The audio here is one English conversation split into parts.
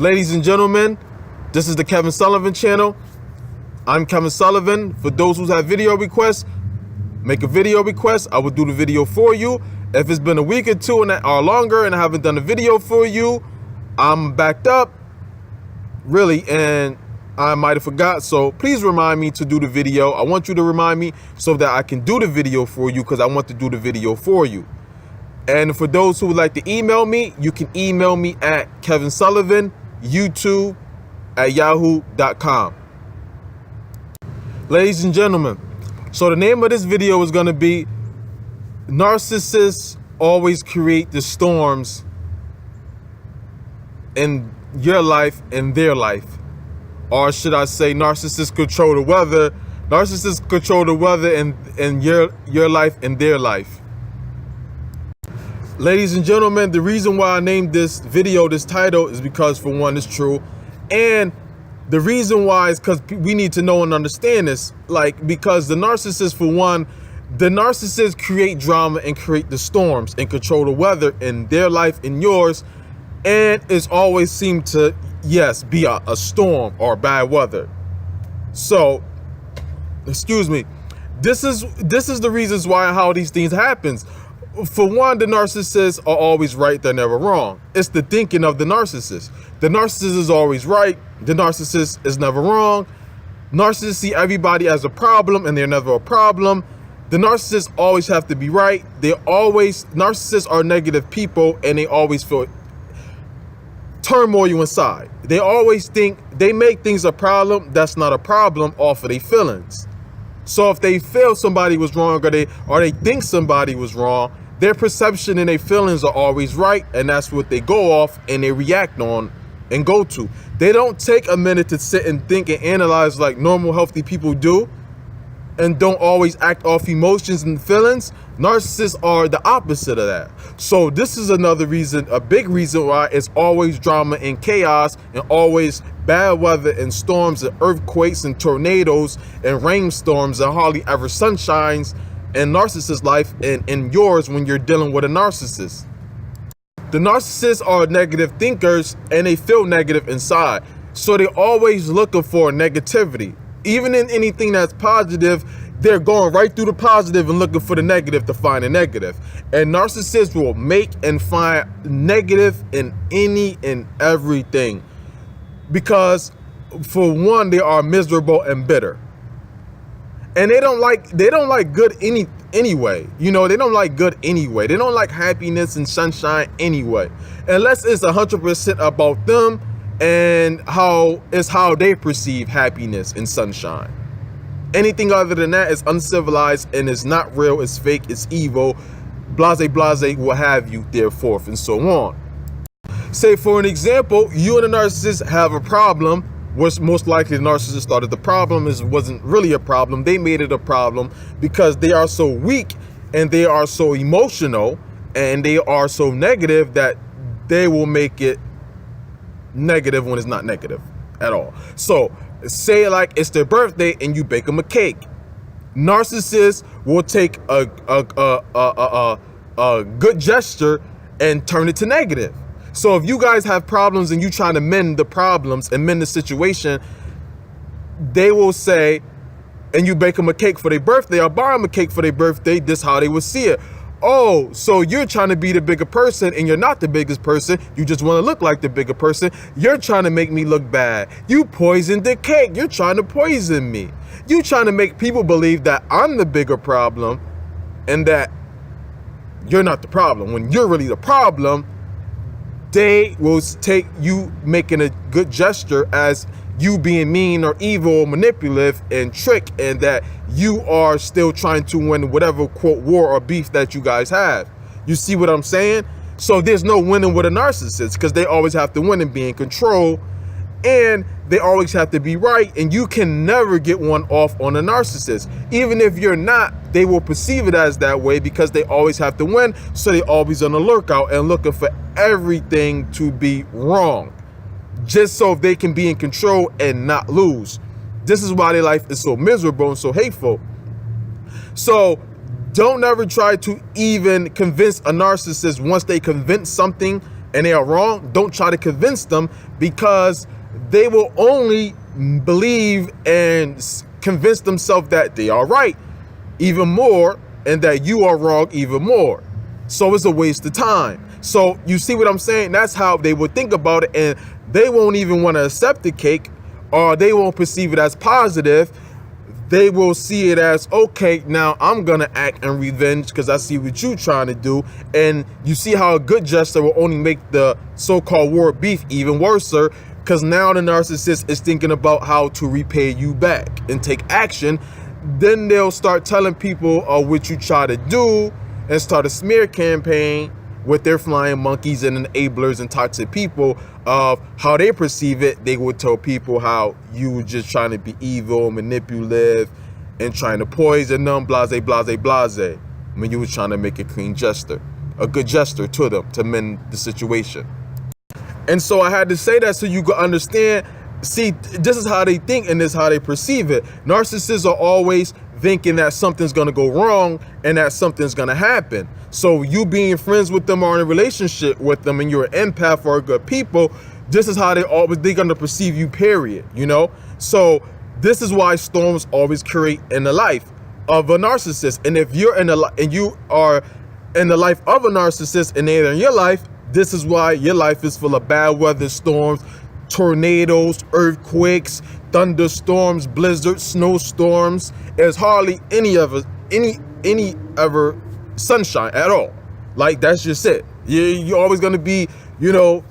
Ladies and gentlemen, this is the Kevin Sullivan channel. I'm Kevin Sullivan. For those who have video requests, make a video request. I will do the video for you. If it's been a week or two or longer and I haven't done a video for you, I'm backed up, really, and I might have forgot. So please remind me to do the video. I want you to remind me so that I can do the video for you, because I want to do the video for you. And for those who would like to email me, you can email me at kevinsullivan.youtube@yahoo.com. Ladies and gentlemen, so the name of this video is going to be Narcissists Always Create the Storms in Your Life and Their Life. Or should I say narcissists control the weather. Narcissists control the weather in your life and their life. Ladies and gentlemen, the reason why I named this video, this title, is because, for one, it's true. And the reason why is because we need to know and understand this. Because the narcissists, for one, the narcissists create drama and create the storms and control the weather in their life and yours. And it's always seemed to, yes, be a storm or bad weather. So, excuse me, this is the reasons why how these things happens. For one, the narcissists are always right, they're never wrong. It's the thinking of the narcissist. The narcissist is always right, the narcissist is never wrong. Narcissists see everybody as a problem and they're never a problem. The narcissists always have to be right. Narcissists are negative people, and they always feel turmoil inside. They always think they make things a problem that's not a problem off of their feelings. So if they feel somebody was wrong, or they think somebody was wrong, their perception and their feelings are always right, and that's what they go off and they react on and go to. They don't take a minute to sit and think and analyze like normal healthy people do, and don't always act off emotions and feelings. Narcissists are the opposite of that. So this is another reason, a big reason why it's always drama and chaos, and always bad weather and storms and earthquakes and tornadoes and rainstorms, and hardly ever sunshines in narcissist life and in yours when you're dealing with a narcissist. The narcissists are negative thinkers, and they feel negative inside. So they're always looking for negativity. Even in anything that's positive, they're going right through the positive and looking for the negative to find a negative. And narcissists will make and find negative in any and everything. Because, for one, they are miserable and bitter. And they don't like good anyway. You know, they don't like good anyway. They don't like happiness and sunshine anyway. Unless it's 100% about them and how they perceive happiness and sunshine. Anything other than that is uncivilized and is not real, it's fake, it's evil, blase, what have you, therefore, and so on. Say, for an example, you and a narcissist have a problem. What's most likely the narcissist started the problem wasn't really a problem. They made it a problem because they are so weak and they are so emotional and they are so negative that they will make it negative when it's not negative at all. So say like it's their birthday and you bake them a cake. Narcissists will take a good gesture and turn it to negative. So if you guys have problems and you trying to mend the problems and mend the situation, they will say, and you bake them a cake for their birthday or buy them a cake for their birthday, this is how they will see it. Oh, so you're trying to be the bigger person and you're not the biggest person. You just want to look like the bigger person. You're trying to make me look bad. You poisoned the cake. You're trying to poison me. You're trying to make people believe that I'm the bigger problem and that you're not the problem. When you're really the problem, they will take you making a good gesture as you being mean or evil or manipulative and trick, and that you are still trying to win whatever, quote, war or beef that you guys have. You see what I'm saying? So there's no winning with a narcissist, because they always have to win and be in control, and they always have to be right, and you can never get one off on a narcissist. Even if you're not, they will perceive it as that way because they always have to win, so they always on the lookout and looking for everything to be wrong, just so they can be in control and not lose. This is why their life is so miserable and so hateful. So don't ever try to even convince a narcissist. Once they convince something and they are wrong, don't try to convince them, because they will only believe and convince themselves that they are right even more and that you are wrong even more. So it's a waste of time. So you see what I'm saying? That's how they would think about it, and they won't even want to accept the cake, or they won't perceive it as positive. They will see it as, okay, now I'm gonna act in revenge because I see what you're trying to do. And you see how a good gesture will only make the so-called war beef even worse, because now the narcissist is thinking about how to repay you back and take action. Then they'll start telling people what you try to do and start a smear campaign with their flying monkeys and enablers and toxic people of how they perceive it. They would tell people how you were just trying to be evil, manipulative, and trying to poison them, blase, blase, blase, when you were trying to make a clean gesture, a good gesture to them to mend the situation. And so I had to say that so you could understand. See, this is how they think and this is how they perceive it. Narcissists are always thinking that something's going to go wrong and that something's going to happen. So you being friends with them or in a relationship with them and you're an empath or a good people, this is how they're going to perceive you, period, you know? So this is why storms always create in the life of a narcissist. And if you're and you are in the life of a narcissist and they're in your life, this is why your life is full of bad weather, storms, tornadoes, earthquakes, thunderstorms, blizzards, snowstorms. There's hardly any ever sunshine at all. Like, that's just it. You're always going to be, you know,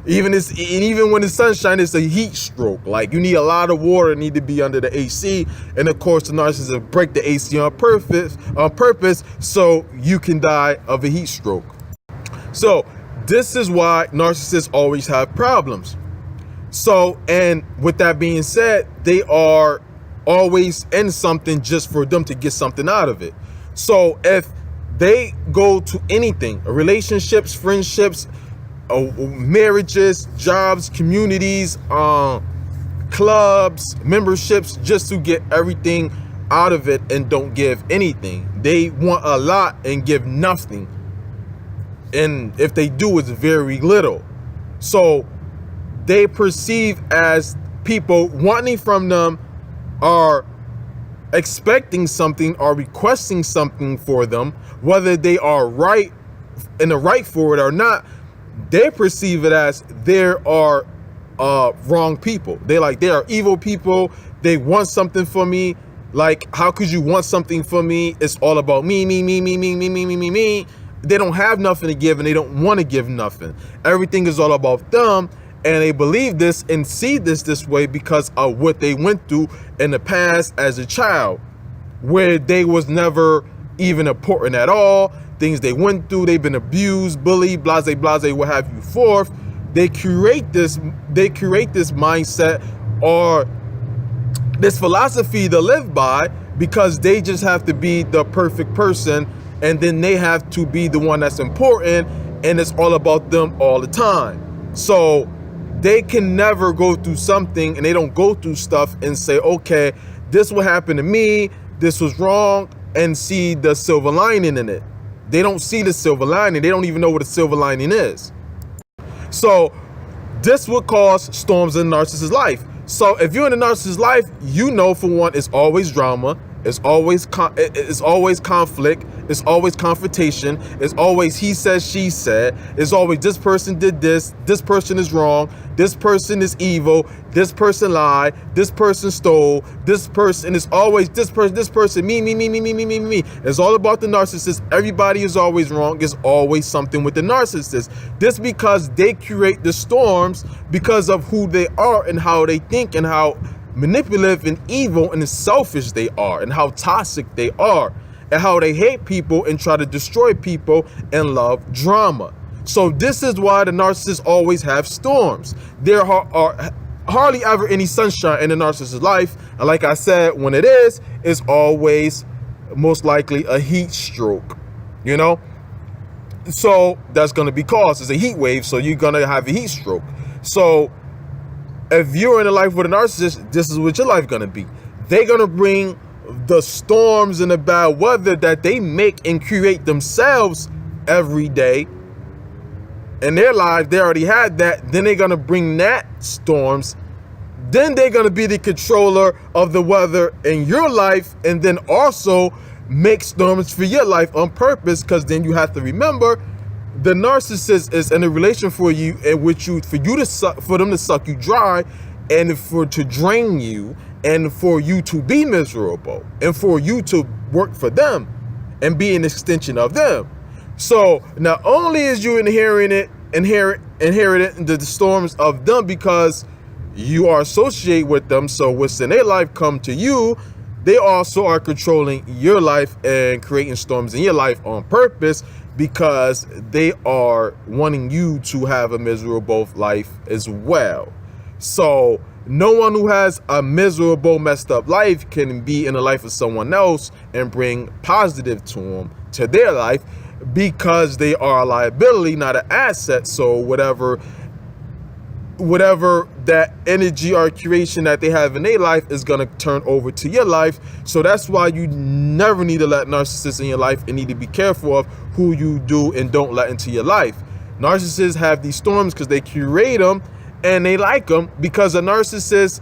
even when it's sunshine, it's a heat stroke. Like, you need a lot of water, need to be under the AC. And of course, the narcissist break the AC on purpose so you can die of a heat stroke. So this is why narcissists always have problems. So, and with that being said, they are always in something just for them to get something out of it. So if they go to anything, relationships, friendships, marriages, jobs, communities, clubs, memberships, just to get everything out of it and don't give anything. They want a lot and give nothing. And if they do, it's very little. So they perceive as people wanting from them are expecting something or requesting something for them, whether they are right in the right for it or not. They perceive it as there are wrong people. They are evil people. They want something for me. Like, how could you want something for me? It's all about me, me, me, me, me, me, me, me, me, me. They don't have nothing to give and they don't want to give nothing. Everything is all about them, and they believe this and see this way because of what they went through in the past as a child, where they was never even important at all. Things they went through, they've been abused, bullied, blase, blase, what have you forth. They create this mindset or this philosophy to live by because they just have to be the perfect person, and then they have to be the one that's important, and it's all about them all the time. So they can never go through something, and they don't go through stuff and say, okay, this will happen to me, this was wrong, and see the silver lining in it. They don't see the silver lining. They don't even know what a silver lining is. So this would cause storms in a narcissist's life. So if you're in a narcissist's life, you know, for one, it's always drama. It's always conflict. It's always confrontation. It's always he said, she said. It's always this person did this. This person is wrong. This person is evil. This person lied. This person stole. This person is always this person, me. It's all about the narcissist. Everybody is always wrong. There's always something with the narcissist. This because they create the storms because of who they are and how they think and how manipulative and evil and selfish they are and how toxic they are and how they hate people and try to destroy people and love drama. So this is why the narcissists always have storms. There are hardly ever any sunshine in the narcissist's life, and like I said, when it is, it's always most likely a heat stroke, you know. So that's going to be caused as a heat wave, so you're going to have a heat stroke. So if you're in a life with a narcissist, this is what your life gonna be. They're gonna bring the storms and the bad weather that they make and create themselves every day in their life, they already had that. Then they're going to bring that storms. Then they're going to be the controller of the weather in your life, and then also make storms for your life on purpose, because then you have to remember the narcissist is in a relation for you in which for them to suck you dry, and to drain you, and for you to be miserable, and for you to work for them and be an extension of them. So not only is you inheriting the storms of them because you are associated with them, so what's in their life come to you, they also are controlling your life and creating storms in your life on purpose, because they are wanting you to have a miserable life as well. So no one who has a miserable, messed up life can be in the life of someone else and bring positive to them, to their life, because they are a liability, not an asset. So whatever that energy or creation that they have in their life is going to turn over to your life. So that's why you never need to let narcissists in your life, and need to be careful of who you do and don't let into your life. Narcissists have these storms because they curate them, and they like them because a narcissist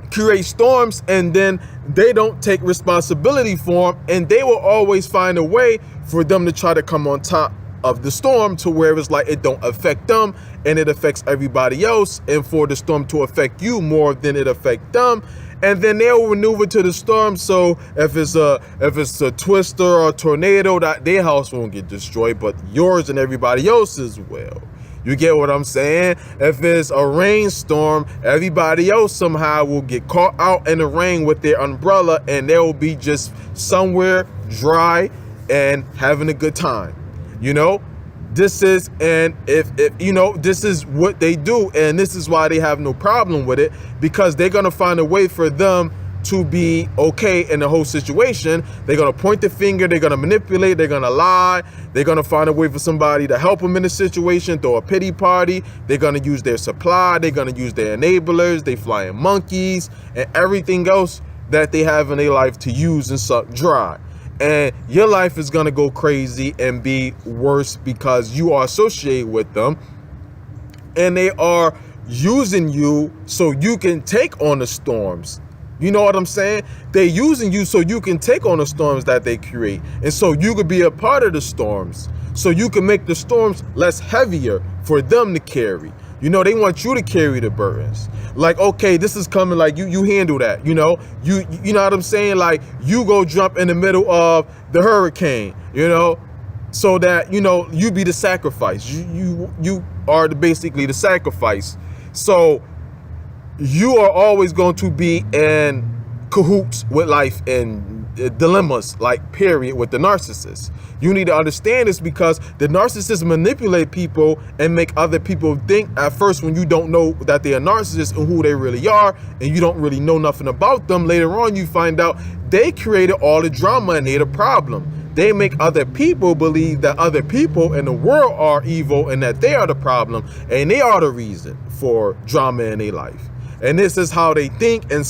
creates storms and then they don't take responsibility for them, and they will always find a way for them to try to come on top of the storm, to where it's like it don't affect them and it affects everybody else, and for the storm to affect you more than it affect them, and then they'll maneuver to the storm. So if it's a twister or a tornado, that their house won't get destroyed, but yours and everybody else's will. You get what I'm saying? If it's a rainstorm, everybody else somehow will get caught out in the rain with their umbrella, and they'll be just somewhere dry and having a good time. You know, this is, and if you know, this is what they do, and this is why they have no problem with it, because they're gonna find a way for them to be okay in the whole situation. They're gonna point the finger, they're gonna manipulate, they're gonna lie, they're gonna find a way for somebody to help them in the situation, throw a pity party, they're gonna use their supply, they're gonna use their enablers, they flying monkeys, and everything else that they have in their life to use and suck dry. And your life is gonna go crazy and be worse because you are associated with them, and they are using you so you can take on the storms. You know what I'm saying? They're using you so you can take on the storms that they create, and so you could be a part of the storms, so you can make the storms less heavier for them to carry. You know, they want you to carry the burdens. Like, okay, this is coming, like you handle that. You know, you know what I'm saying? Like, you go jump in the middle of the hurricane, you know, so that, you know, you be the sacrifice. You are basically the sacrifice. So you are always going to be in cahoots with life and dilemmas, like, period, with the narcissist. You need to understand this, because the narcissists manipulate people and make other people think at first, when you don't know that they're a narcissist and who they really are, and you don't really know nothing about them. Later on, you find out they created all the drama and they're the problem. They make other people believe that other people in the world are evil and that they are the problem, and they are the reason for drama in their life. And this is how they think and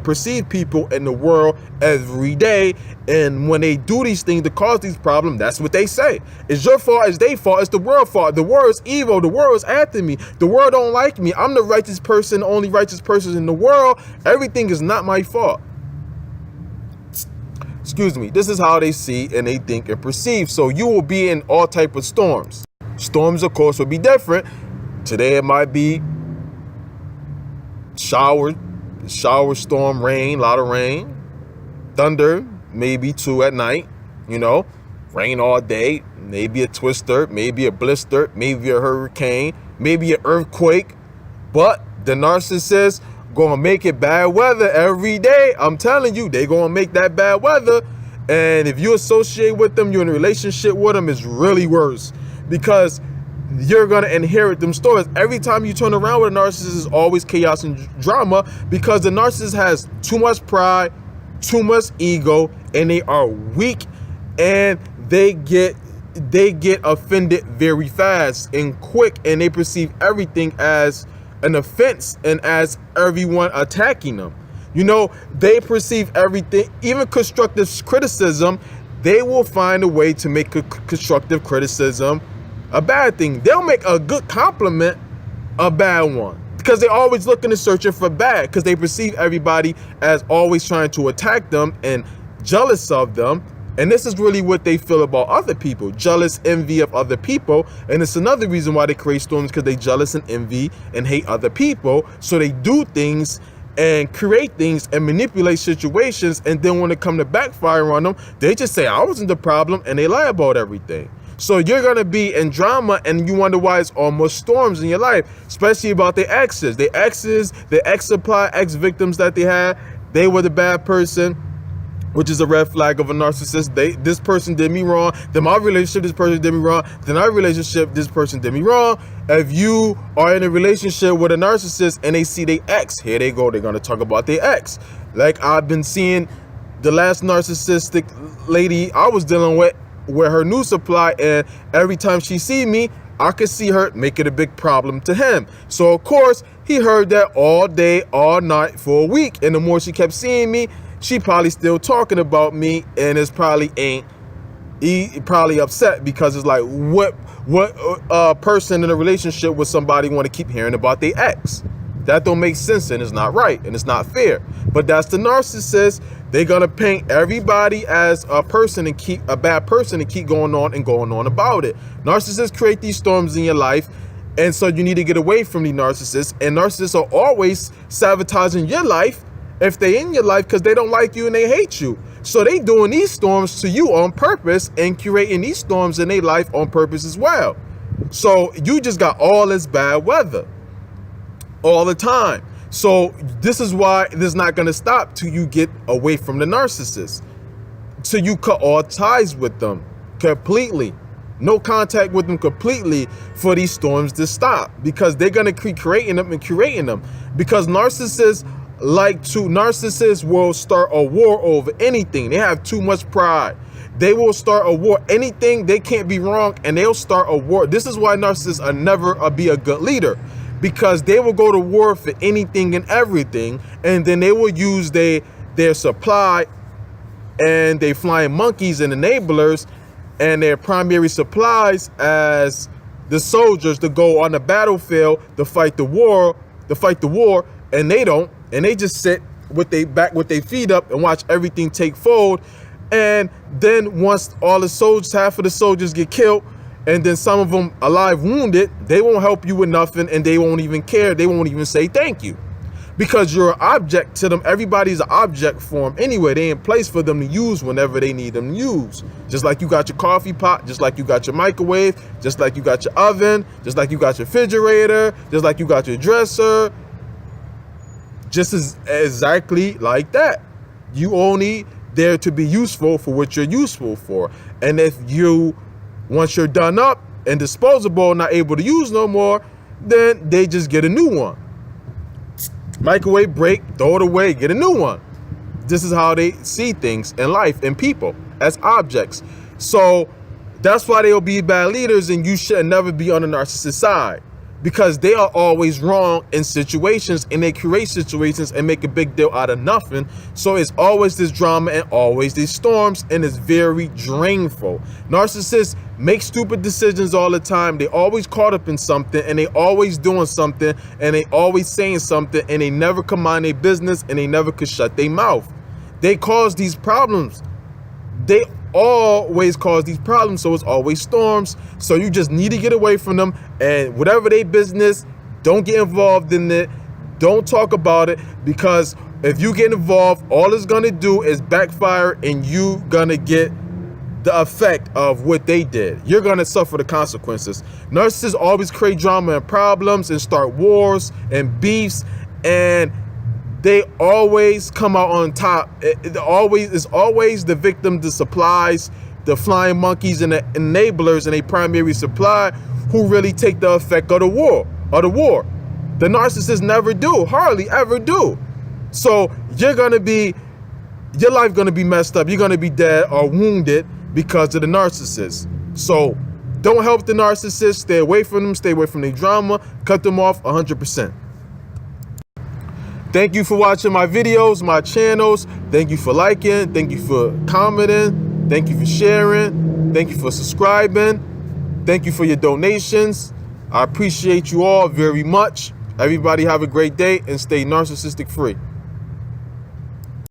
perceive people in the world every day. And when they do these things to cause these problems, that's what they say. It's your fault, it's their fault, it's the world's fault. The world is evil, the world is after me, the world don't like me. I'm the righteous person, the only righteous person in the world. Everything is not my fault. Excuse me. This is how they see and they think and perceive. So you will be in all type of storms. Storms, of course, will be different. Today it might be shower, storm, rain, a lot of rain, thunder, maybe 2 at night, you know, rain all day, maybe a twister, maybe a blister, maybe a hurricane, maybe an earthquake. But the narcissist gonna make it bad weather every day. I'm telling you, they gonna make that bad weather. And if you associate with them, you're in a relationship with them, it's really worse, because you're going to inherit them stories. Every time you turn around with a narcissist, is always chaos and drama, because the narcissist has too much pride, too much ego, and they are weak, and they get offended very fast and quick, and they perceive everything as an offense and as everyone attacking them. You know, they perceive everything, even constructive criticism. They will find a way to make a constructive criticism a bad thing. They'll make a good compliment a bad one, because they're always looking and searching for bad, because they perceive everybody as always trying to attack them and jealous of them. And this is really what they feel about other people: jealous, envy of other people. And it's another reason why they create storms, because they jealous and envy and hate other people. So they do things and create things and manipulate situations, and then when it come to backfire on them, they just say, I wasn't the problem, and they lie about everything. So you're going to be in drama, and you wonder why it's almost storms in your life, especially about their exes. Their exes, their ex-supply, ex-victims that they had, they were the bad person, which is a red flag of a narcissist. This person did me wrong. Then my relationship, this person did me wrong. Then our relationship, this person did me wrong. If you are in a relationship with a narcissist and they see their ex, here they go. They're going to talk about their ex. Like I've been seeing the last narcissistic lady I was dealing with her new supply, and every time she see me, I could see her make it a big problem to him. So of course, he heard that all day, all night for a week. And the more she kept seeing me, she probably still talking about me, and it's probably he probably upset, because it's like, what person in a relationship with somebody want to keep hearing about their ex? That don't make sense, and it's not right, and it's not fair. But that's the narcissist. They're gonna paint everybody as a person and keep a bad person and keep going on about it. Narcissists create these storms in your life, and so you need to get away from the narcissists. And narcissists are always sabotaging your life if they in your life, because they don't like you and they hate you. So they doing these storms to you on purpose and creating these storms in their life on purpose as well. So you just got all this bad weather all the time. So this is why this is not going to stop till you get away from the narcissist. So you cut all ties with them completely. No contact with them completely for these storms to stop, because they're going to keep creating them and curating them. Because narcissists will start a war over anything. They have too much pride. They will start a war. Anything, they can't be wrong, and they'll start a war. This is why narcissists are never be a good leader, because they will go to war for anything and everything, and then they will use their supply and their flying monkeys and enablers and their primary supplies as the soldiers to go on the battlefield to fight the war, and they don't. And they just sit with their feet up and watch everything take fold. And then once all the soldiers, half of the soldiers get killed, and then some of them alive wounded, they won't help you with nothing, and they won't even care. They won't even say thank you, because you're an object to them. Everybody's an object for them anyway. They in place for them to use whenever they need them to use. Just like you got your coffee pot, just like you got your microwave, just like you got your oven, just like you got your refrigerator, just like you got your dresser. Just exactly like that. You only there to be useful for what you're useful for. And if you, once you're done up and disposable, not able to use no more, then they just get a new one. Microwave break, throw it away, get a new one. This is how they see things in life and people, as objects. So that's why they'll be bad leaders, and you should never be on the narcissist side, because they are always wrong in situations, and they create situations and make a big deal out of nothing. So it's always this drama and always these storms, and it's very drainful. Narcissists make stupid decisions all the time. They always caught up in something, and they always doing something, and they always saying something, and they never come mind their business, and they never could shut their mouth. They cause these problems. They always cause these problems, so it's always storms. So you just need to get away from them, and whatever their business, don't get involved in it. Don't talk about it, because if you get involved, all it's gonna do is backfire, and you gonna get the effect of what they did. You're gonna suffer the consequences. Narcissists always create drama and problems and start wars and beefs, and they always come out on top. It's always the victim, the supplies, the flying monkeys, and the enablers, and a primary supply who really take the effect of the war. The narcissists never do, hardly ever do. So your life gonna be messed up. You're gonna be dead or wounded because of the narcissist. So don't help the narcissist. Stay away from them. Stay away from their drama. Cut them off 100%. Thank you for watching my videos, my channels. Thank you for liking. Thank you for commenting. Thank you for sharing. Thank you for subscribing. Thank you for your donations. I appreciate you all very much. Everybody have a great day and stay narcissistic free.